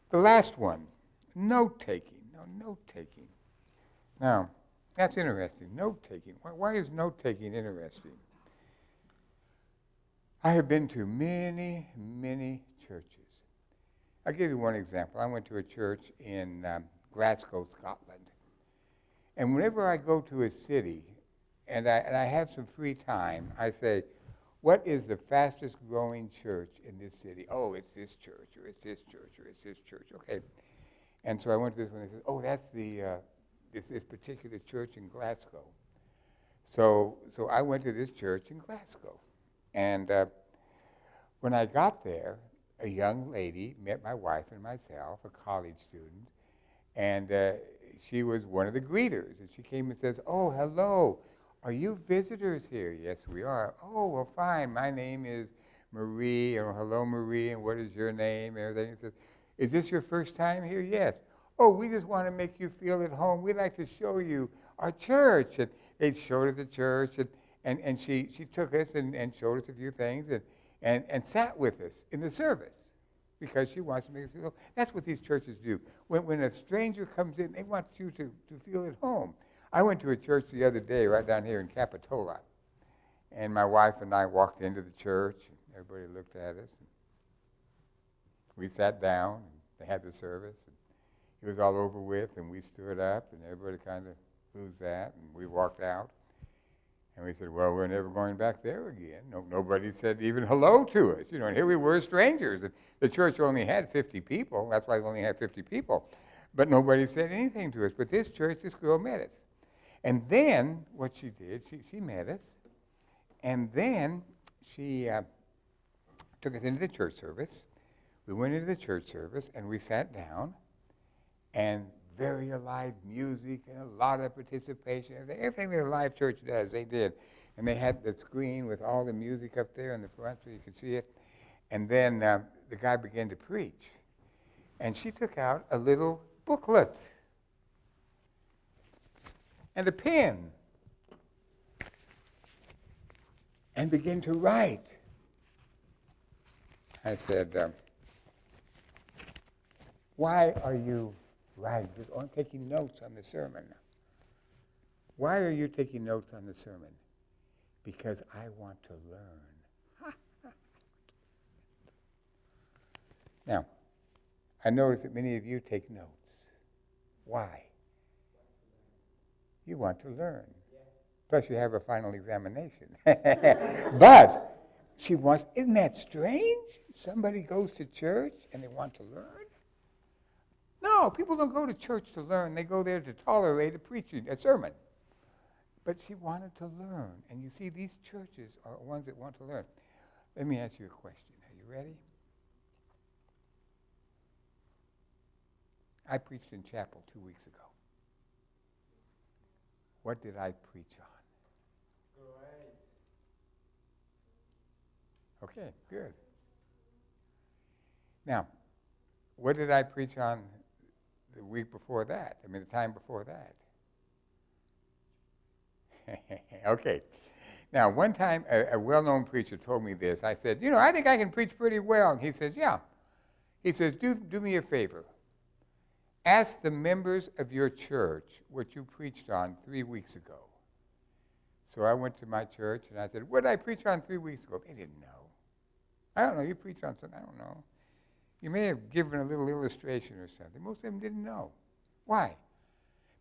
The last one, note-taking. No, note-taking. Now, that's interesting, note-taking. Why is note-taking interesting? I have been to many, many churches. I'll give you one example. I went to a church in Glasgow, Scotland. And whenever I go to a city and I have some free time, I say, what is the fastest growing church in this city? Oh, it's this church, or it's this church, or it's this church. Okay. And so I went to this one and said, oh, that's this particular church in Glasgow. So I went to this church in Glasgow. And when I got there, a young lady met my wife and myself, a college student, and she was one of the greeters. And she came and says, oh, hello. Are you visitors here? Yes, we are. Oh, well, fine. My name is Marie. And hello, Marie. And what is your name? And everything. And says, is this your first time here? Yes. Oh, we just want to make you feel at home. We'd like to show you our church. And they showed us the church. And she took us and showed us a few things and sat with us in the service because she wants to make us feel. That's what these churches do. When a stranger comes in, they want you to feel at home. I went to a church the other day right down here in Capitola, and my wife and I walked into the church, and everybody looked at us. And we sat down, and they had the service, and it was all over with, and we stood up, and everybody kind of, who's that? And we walked out, and we said, well, we're never going back there again. Nobody said even hello to us, and here we were strangers. And the church only had 50 people. That's why we only had 50 people. But nobody said anything to us. But this church, this girl met us. And then what she did, she met us, and then she took us into the church service. We went into the church service, and we sat down, and very alive music and a lot of participation. Everything that a live church does, they did. And they had the screen with all the music up there in the front so you could see it. And then the guy began to preach. And she took out a little booklet and a pen and began to write. I said, why are you writing? Oh, I'm taking notes on the sermon. Why are you taking notes on the sermon? Because I want to learn. Now, I notice that many of you take notes. Why? You want to learn. Plus you have a final examination. But she wants, isn't that strange? Somebody goes to church and they want to learn? No, people don't go to church to learn. They go there to tolerate a sermon. But she wanted to learn. And you see, these churches are ones that want to learn. Let me ask you a question. Are you ready? I preached in chapel 2 weeks ago. What did I preach on? Great. Okay, good. Now, what did I preach on the week before that? I mean, the time before that. Okay. Now, one time, a well-known preacher told me this. I said, I think I can preach pretty well. And he says, yeah. He says, do me a favor. Ask the members of your church what you preached on 3 weeks ago. So I went to my church, and I said, what did I preach on 3 weeks ago? They didn't know. I don't know. You preached on something. I don't know. You may have given a little illustration or something. Most of them didn't know. Why?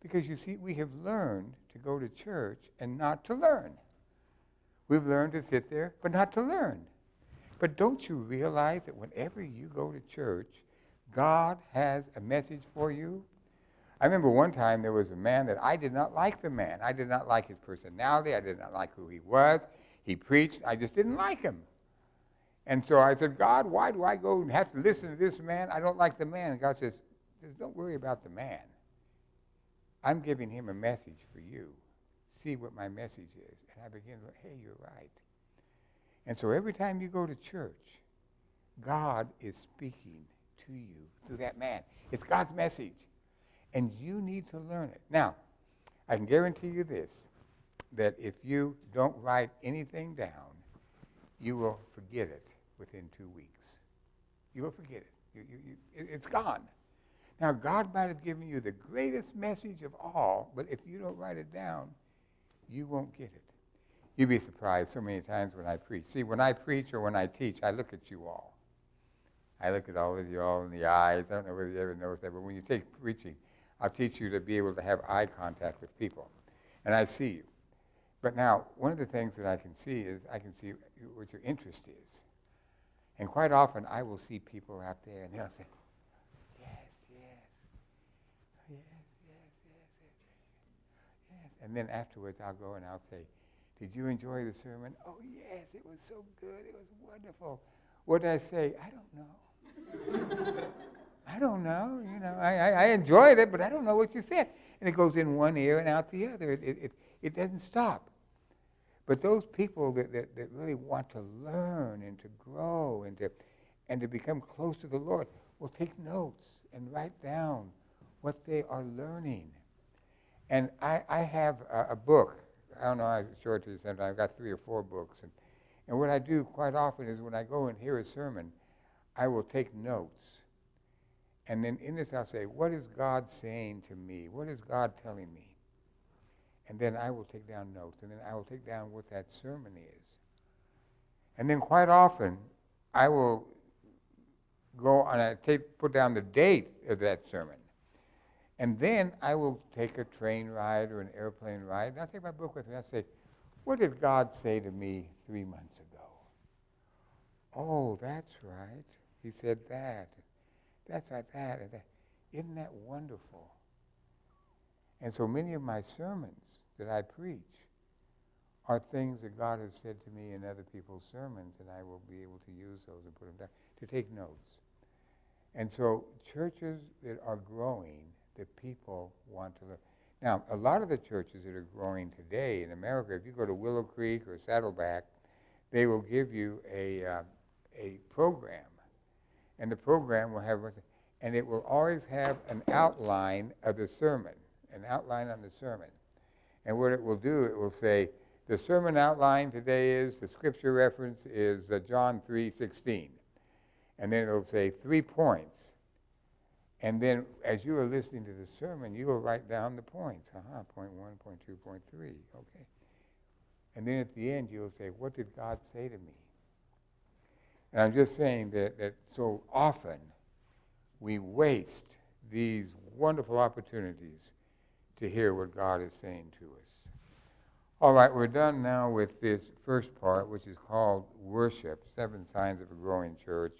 Because, you see, we have learned to go to church and not to learn. We've learned to sit there, but not to learn. But don't you realize that whenever you go to church, God has a message for you? I remember one time there was a man that I did not like the man. I did not like his personality. I did not like who he was. He preached. I just didn't like him. And so I said, God, why do I go and have to listen to this man? I don't like the man. And God says, don't worry about the man. I'm giving him a message for you. See what my message is. And I begin to, hey, you're right. And so every time you go to church, God is speaking to you through that man. It's God's message. And you need to learn it. Now, I can guarantee you this, that if you don't write anything down, you will forget it within 2 weeks. You will forget it. It's gone. Now, God might have given you the greatest message of all, but if you don't write it down, you won't get it. You'd be surprised so many times when I preach. See, when I preach or when I teach, I look at you all. I look at all of you all in the eyes. I don't know whether you ever noticed that, but when you take preaching, I'll teach you to be able to have eye contact with people. And I see you. But now, one of the things that I can see is I can see what your interest is. And quite often, I will see people out there, and they'll say, yes, yes, yes, yes, yes, yes, yes. And then afterwards, I'll go and I'll say, did you enjoy the sermon? Oh, yes, it was so good. It was wonderful. What did I say? I don't know. I don't know. You know, I enjoyed it, but I don't know what you said. And it goes in one ear and out the other. It doesn't stop. But those people that really want to learn and to grow and to become close to the Lord will take notes and write down what they are learning. And I have a book. I don't know, I show it to you sometime. I've got 3 or 4 books. And what I do quite often is when I go and hear a sermon, I will take notes. And then in this I'll say, what is God saying to me? What is God telling me? And then I will take down notes. And then I will take down what that sermon is. And then quite often, I will go on put down the date of that sermon. And then I will take a train ride or an airplane ride, and I'll take my book with me. I'll say, what did God say to me 3 months ago? Oh, that's right. He said that. That's right, that. And that. Isn't that wonderful? And so many of my sermons that I preach are things that God has said to me in other people's sermons, and I will be able to use those and put them down, to take notes. And so churches that are growing, that people want to learn. Now, a lot of the churches that are growing today in America, if you go to Willow Creek or Saddleback, they will give you a program. And the program will have, and it will always have an outline of the sermon, an outline on the sermon. And what it will do, it will say, the sermon outline today is, the scripture reference is John 3:16. And then it'll say 3 points. And then as you are listening to the sermon, you will write down the points. Point 1, point 2, point 3. Okay. And then at the end, you'll say, what did God say to me? And I'm just saying that so often we waste these wonderful opportunities to hear what God is saying to us. All right, we're done now with this first part, which is called Worship, 7 Signs of a Growing Church.